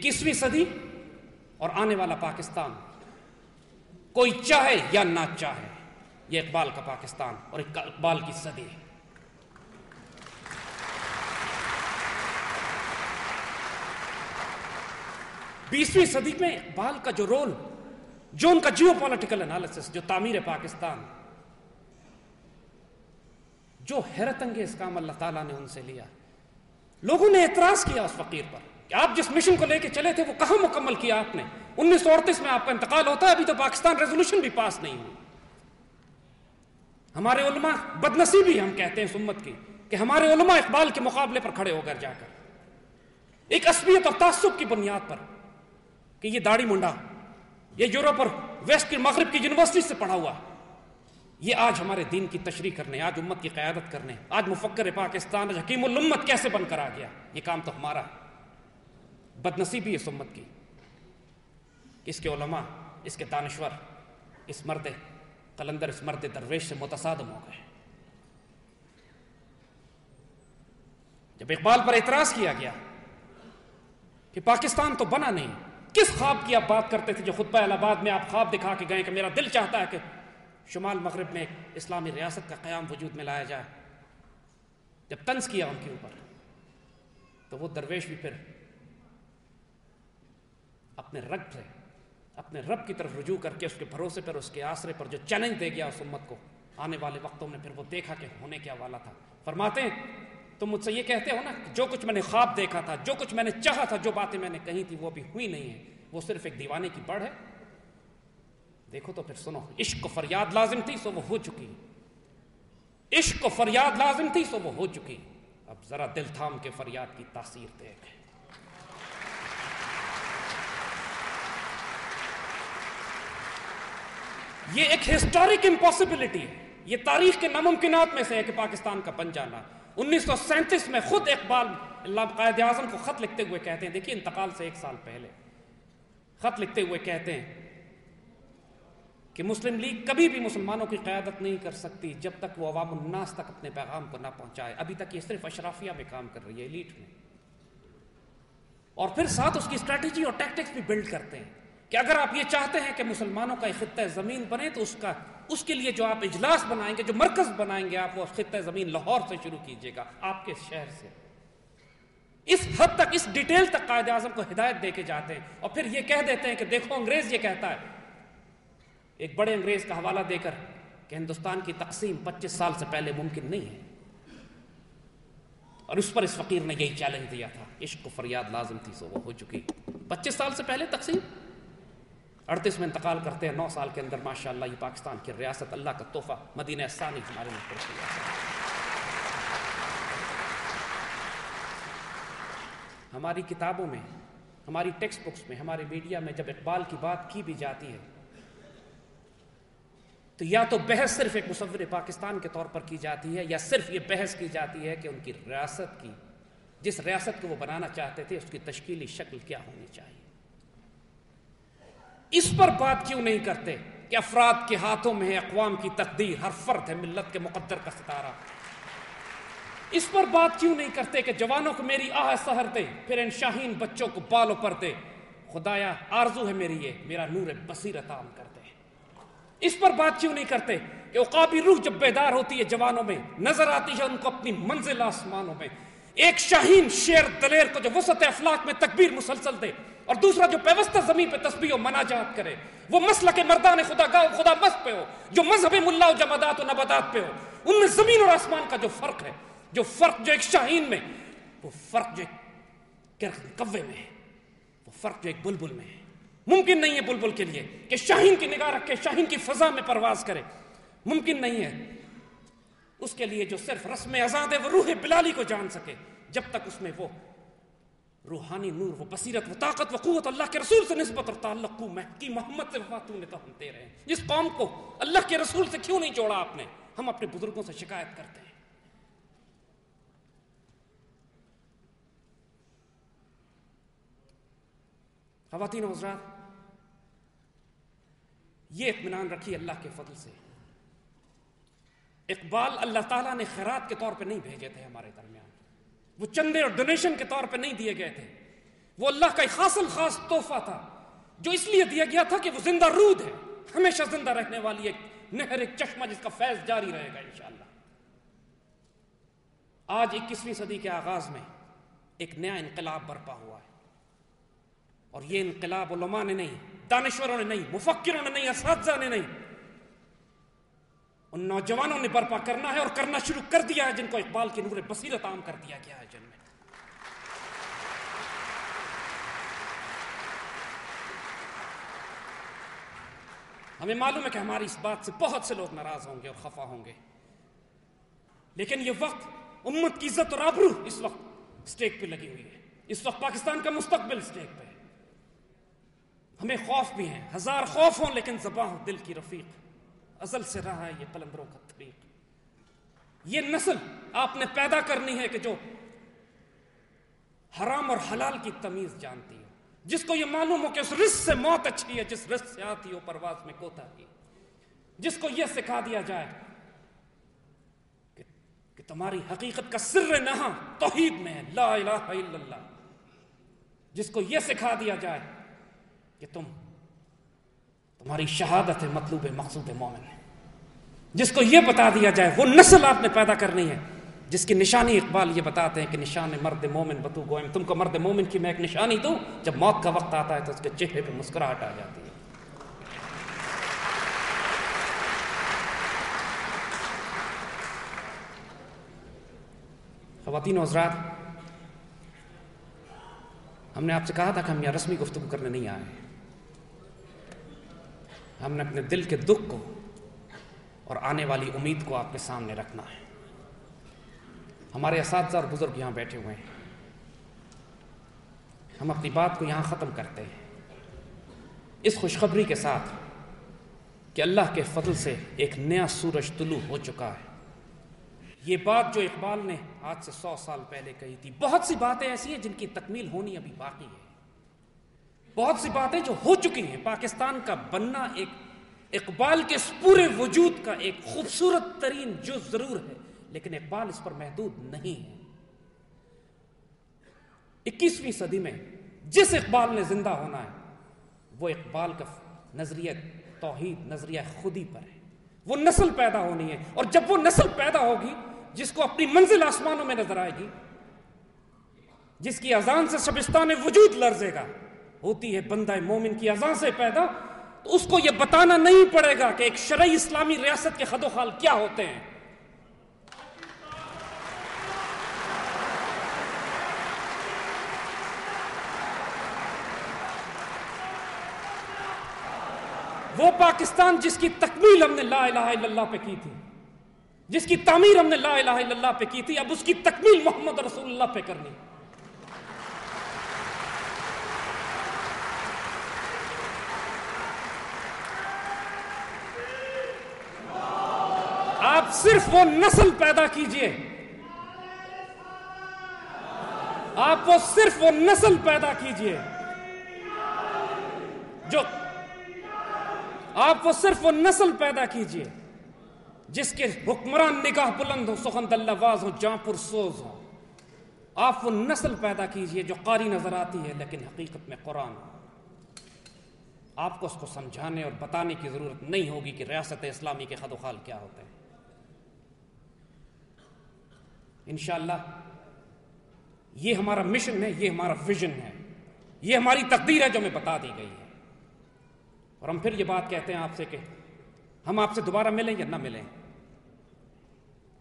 21ویں صدی اور آنے والا پاکستان، کوئی چاہے یا نہ چاہے، یہ اقبال کا پاکستان اور اقبال کی صدی ہے۔ بیسویں صدی میں اقبال کا جو رول، جو ان کا جیو پولیٹیکل انالیسس، جو تعمیر پاکستان، جو حیرت انگیز کام اللہ تعالیٰ نے ان سے لیا۔ لوگوں نے اعتراض کیا اس فقیر پر کہ آپ جس مشن کو لے کے چلے تھے وہ کہاں مکمل کیا آپ نے؟ 1938 میں آپ کا انتقال ہوتا ہے، ابھی تو پاکستان ریزولوشن بھی پاس نہیں ہوئی۔ ہمارے علماء، بدنصیبی ہم کہتے ہیں اس امت کی، کہ ہمارے علماء اقبال کے مقابلے پر کھڑے ہو کر جا کر ایک عصبیت اور تعصب کی بنیاد پر کہ یہ داڑھی منڈا، یہ یورپ اور ویسٹ کے مغرب کی یونیورسٹی سے پڑھا ہوا، یہ آج ہمارے دین کی تشریح کرنے، آج امت کی قیادت کرنے، آج مفکر پاکستان، آج حکیم الامت کیسے بن کر آ گیا، یہ کام تو ہمارا ہے۔ بدنصیبی اس امت کی، اس کے علماء، اس کے دانشور، اس مرد قلندر، اس مرد درویش سے متصادم ہو گئے۔ جب اقبال پر اعتراض کیا گیا کہ پاکستان تو بنا نہیں، کس خواب کی آپ بات کرتے تھے جو خطبہ الہ آباد میں آپ خواب دکھا کے گئے کہ میرا دل چاہتا ہے کہ شمال مغرب میں ایک اسلامی ریاست کا قیام وجود میں لایا جائے؟ جب طنز کیا ان کے اوپر تو وہ درویش بھی پھر اپنے رب کی طرف رجوع کر کے اس کے بھروسے پر، اس کے آسرے پر جو چیلنج دے گیا اس امت کو آنے والے وقتوں میں، پھر وہ دیکھا کہ ہونے کیا والا تھا۔ فرماتے ہیں تم مجھ سے یہ کہتے ہو نا کہ جو کچھ میں نے خواب دیکھا تھا، جو کچھ میں نے چاہا تھا، جو باتیں میں نے کہی تھی وہ ابھی ہوئی نہیں ہے، وہ صرف ایک دیوانے کی بڑھ ہے۔ دیکھو تو پھر سنو، عشق کو فریاد لازم تھی سو وہ ہو چکی، عشق کو فریاد لازم تھی سو وہ ہو چکی، اب ذرا دل تھام کے فریاد کی تاثیر دیکھ۔ یہ ایک ہسٹورک امپاسبلٹی ہے، یہ تاریخ کے ناممکنات میں سے ہے کہ پاکستان کا بن جانا۔ 1937 میں خود اقبال قائد اعظم کو خط لکھتے ہوئے کہتے ہیں، دیکھیے انتقال سے 1 سال پہلے خط لکھتے ہوئے کہتے ہیں کہ مسلم لیگ کبھی بھی مسلمانوں کی قیادت نہیں کر سکتی جب تک وہ عوام الناس تک اپنے پیغام کو نہ پہنچائے۔ ابھی تک یہ صرف اشرافیہ میں کام کر رہی ہے، ایلیٹ میں، اور پھر ساتھ اس کی اسٹریٹجی اور ٹیکٹکس بھی بلڈ کرتے ہیں کہ اگر آپ یہ چاہتے ہیں کہ مسلمانوں کا ایک خطہ زمین بنے تو اس کے لیے جو آپ اجلاس بنائیں گے، جو مرکز بنائیں گے آپ، وہ خطہ زمین لاہور سے شروع کیجیے گا، آپ کے شہر سے۔ اس حد تک، اس ڈیٹیل تک قائد اعظم کو ہدایت دے کے جاتے ہیں، اور پھر یہ کہہ دیتے ہیں کہ دیکھو انگریز یہ کہتا ہے، ایک بڑے انگریز کا حوالہ دے کر کہ ہندوستان کی تقسیم 25 سال سے پہلے ممکن نہیں ہے، اور اس پر اس فقیر نے یہی چیلنج دیا تھا، عشق کو فریاد لازم تھی سو وہ ہو چکی۔ 25 سال سے پہلے تقسیم، 38 میں انتقال کرتے ہیں، 9 سال کے اندر ماشاءاللہ یہ پاکستان کی ریاست اللہ کا تحفہ، مدینہ ثانی ہمارے ملک پر۔ ہماری کتابوں میں، ہماری ٹیکسٹ بکس میں، ہمارے میڈیا میں جب اقبال کی بات کی بھی جاتی ہے تو یا تو بحث صرف ایک مصور پاکستان کے طور پر کی جاتی ہے، یا صرف یہ بحث کی جاتی ہے کہ ان کی ریاست کی، جس ریاست کو وہ بنانا چاہتے تھے، اس کی تشکیلی شکل کیا ہونی چاہیے۔ اس پر بات کیوں نہیں کرتے کہ افراد کے ہاتھوں میں ہے اقوام کی تقدیر، ہر فرد ہے ملت کے مقدر کا ستارہ۔ اس پر بات کیوں نہیں کرتے کہ جوانوں کو میری آہ سحر دے، پھر ان شاہین بچوں کو بالوں پر دے، خدایا آرزو ہے میری یہ، میرا نور بصیرت عام کر دے۔ اس پر بات کیوں نہیں کرتے کہ عقابی روح جب بیدار ہوتی ہے جوانوں میں، نظر آتی ہے ان کو اپنی منزل آسمانوں میں، ایک شاہین شیر دلیر کو جو وسط افلاک میں تکبیر مسلسل دے، اور دوسرا جو پیوستہ زمین پہ تسبیح و مناجات کرے، وہ مسلک مردان خدا مست پہ ہو، جو مذہب ملا و جمادات و نباتات پہ ہو، ان میں زمین اور آسمان کا جو فرق ہے، جو ایک شاہین میں، وہ فرق جو ایک کوے میں ہے، وہ فرق جو ایک بلبل میں ہے۔ ممکن نہیں ہے بلبل کے لیے کہ شاہین کی نگاہ رکھے، شاہین کی فضا میں پرواز کرے، ممکن نہیں ہے۔ اس کے لیے جو صرف رسم آزاد ہے وہ روح بلالی کو جان سکے، جب تک اس میں وہ روحانی نور، وہ بصیرت، وہ طاقت، وہ قوت اللہ کے رسول سے نسبت اور تعلق کو کی محمد سے وفا نے تو ہم دے رہے ہیں۔ جس قوم کو اللہ کے رسول سے کیوں نہیں جوڑا آپ نے؟ ہم اپنے بزرگوں سے شکایت کرتے ہیں۔ خواتین و حضرات، یہ اطمینان رکھیے اللہ کے فضل سے، اقبال اللہ تعالیٰ نے خیرات کے طور پہ نہیں بھیجے تھے ہمارے درمیان، وہ چندے اور ڈونیشن کے طور پہ نہیں دیے گئے تھے، وہ اللہ کا ایک خاص الخاص تحفہ تھا جو اس لیے دیا گیا تھا کہ وہ زندہ رود ہے، ہمیشہ زندہ رہنے والی ایک نہر، ایک چشمہ جس کا فیض جاری رہے گا انشاءاللہ۔ آج 21ویں صدی کے آغاز میں ایک نیا انقلاب برپا ہوا ہے، اور یہ انقلاب علماء نے نہیں، دانشوروں نے نہیں، مفکروں نے نہیں، اساتذہ نے نہیں، ان نوجوانوں نے برپا کرنا ہے اور کرنا شروع کر دیا ہے جن کو اقبال کی نور بصیرت عام کر دیا گیا ہے جن میں۔ ہمیں معلوم ہے کہ ہماری اس بات سے بہت سے لوگ ناراض ہوں گے اور خفا ہوں گے، لیکن یہ وقت امت کی عزت اور آبرو اس وقت اسٹیک پہ لگی ہوئی ہے، اس وقت پاکستان کا مستقبل اسٹیک پہ ہے۔ ہمیں خوف بھی ہیں، ہزار خوف ہوں، لیکن زباں ہو دل کی رفیق، ازل سے رہا ہے یہ قلندروں کا طریق۔ یہ نسل آپ نے پیدا کرنی ہے کہ جو حرام اور حلال کی تمیز جانتی ہو، جس کو یہ معلوم ہو کہ اس رزق سے موت اچھی ہے جس رزق سے آتی ہو پرواز میں کوتاہی، جس کو یہ سکھا دیا جائے کہ تمہاری حقیقت کا سر نہاں توحید میں ہے، لا الہ الا اللہ، جس کو یہ سکھا دیا جائے کہ تمہاری شہادت ہے مطلوب مقصود مومن ہے، جس کو یہ بتا دیا جائے، وہ نسل آپ نے پیدا کرنی ہے جس کی نشانی اقبال یہ بتاتے ہیں کہ نشان مرد مومن بتو گوئم، تم کو مرد مومن کی میں ایک نشانی دوں، جب موت کا وقت آتا ہے تو اس کے چہرے پہ مسکراہٹ آ جاتی ہے۔ خواتین و حضرات، ہم نے آپ سے کہا تھا کہ ہم یہاں رسمی گفتگو کرنے نہیں آئے ہیں، ہم نے اپنے دل کے دکھ کو اور آنے والی امید کو آپ کے سامنے رکھنا ہے۔ ہمارے اساتذہ اور بزرگ یہاں بیٹھے ہوئے ہیں، ہم اپنی بات کو یہاں ختم کرتے ہیں اس خوشخبری کے ساتھ کہ اللہ کے فضل سے ایک نیا سورج طلوع ہو چکا ہے۔ یہ بات جو اقبال نے آج سے 100 سال پہلے کہی تھی، بہت سی باتیں ایسی ہیں جن کی تکمیل ہونی ابھی باقی ہے، بہت سی باتیں جو ہو چکی ہیں۔ پاکستان کا بننا ایک اقبال کے اس پورے وجود کا ایک خوبصورت ترین جز ضرور ہے، لیکن اقبال اس پر محدود نہیں ہے۔ 21ویں صدی میں جس اقبال نے زندہ ہونا ہے وہ اقبال کا نظریہ توحید، نظریہ خودی پر ہے، وہ نسل پیدا ہونی ہے، اور جب وہ نسل پیدا ہوگی جس کو اپنی منزل آسمانوں میں نظر آئے گی، جس کی اذان سے شبستان وجود لرزے گا، ہوتی ہے بندہ مومن کی اذان سے پیدا، تو اس کو یہ بتانا نہیں پڑے گا کہ ایک شرعی اسلامی ریاست کے خد و خال کیا ہوتے ہیں۔ وہ پاکستان جس کی تکمیل ہم نے لا الہ الا اللہ پہ کی تھی، جس کی تعمیر ہم نے لا الہ الا اللہ پہ کی تھی، اب اس کی تکمیل محمد رسول اللہ پہ کرنی۔ آپ صرف وہ نسل پیدا کیجئے، آپ وہ صرف وہ نسل پیدا کیجئے جو آپ وہ صرف وہ نسل پیدا کیجئے جس کے حکمران نگاہ بلند ہو، سخن دلواز ہو، جاں پر سوز ہو۔ آپ وہ نسل پیدا کیجئے جو قاری نظر آتی ہے لیکن حقیقت میں قرآن ہو۔ آپ کو اس کو سمجھانے اور بتانے کی ضرورت نہیں ہوگی کہ ریاست اسلامی کے خد و خال کیا ہوتے ہیں۔ انشاءاللہ یہ ہمارا مشن ہے، یہ ہمارا ویژن ہے، یہ ہماری تقدیر ہے جو ہمیں بتا دی گئی ہے۔ اور ہم پھر یہ بات کہتے ہیں آپ سے کہ ہم آپ سے دوبارہ ملیں یا نہ ملیں،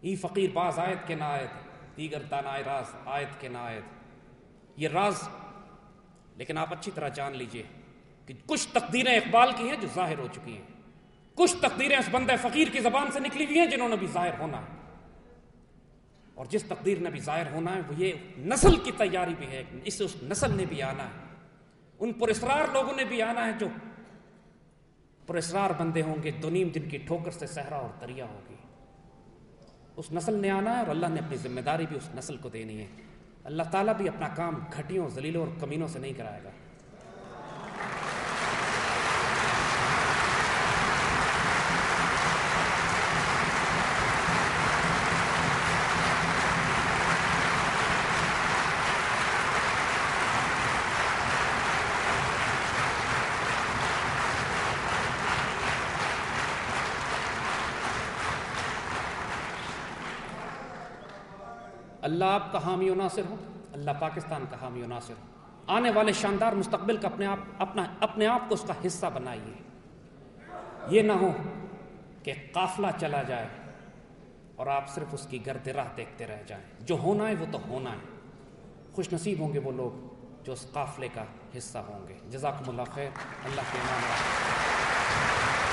ای فقیر باز آیت کے نہ آیت، دیگر دانائے راز آیت کے نہ آیت، یہ راز لیکن آپ اچھی طرح جان لیجئے کہ کچھ تقدیریں اقبال کی ہیں جو ظاہر ہو چکی ہیں، کچھ تقدیریں اس بندہ فقیر کی زبان سے نکلی ہوئی ہیں جنہوں نے بھی ظاہر ہونا ہے، اور جس تقدیر نے بھی ظاہر ہونا ہے وہ یہ نسل کی تیاری بھی ہے، اس نسل نے بھی آنا ہے، ان پراسرار لوگوں نے بھی آنا ہے جو پراسرار بندے ہوں گے، دو نیم دن کی ٹھوکر سے صحرا اور دریا ہوگی۔ اس نسل نے آنا ہے اور اللہ نے اپنی ذمہ داری بھی اس نسل کو دینی ہے۔ اللہ تعالیٰ بھی اپنا کام گھٹیوں، ذلیلوں اور کمینوں سے نہیں کرائے گا۔ اللہ آپ کا حامی و ناصر ہو، اللہ پاکستان کا حامی و ناصر ہو، آنے والے شاندار مستقبل کا اپنے آپ کو اس کا حصہ بنائیے۔ یہ نہ ہو کہ قافلہ چلا جائے اور آپ صرف اس کی گرد راہ دیکھتے رہ جائیں۔ جو ہونا ہے وہ تو ہونا ہے۔ خوش نصیب ہوں گے وہ لوگ جو اس قافلے کا حصہ ہوں گے۔ جزاکم اللہ خیر، اللہ کے امان رحمت۔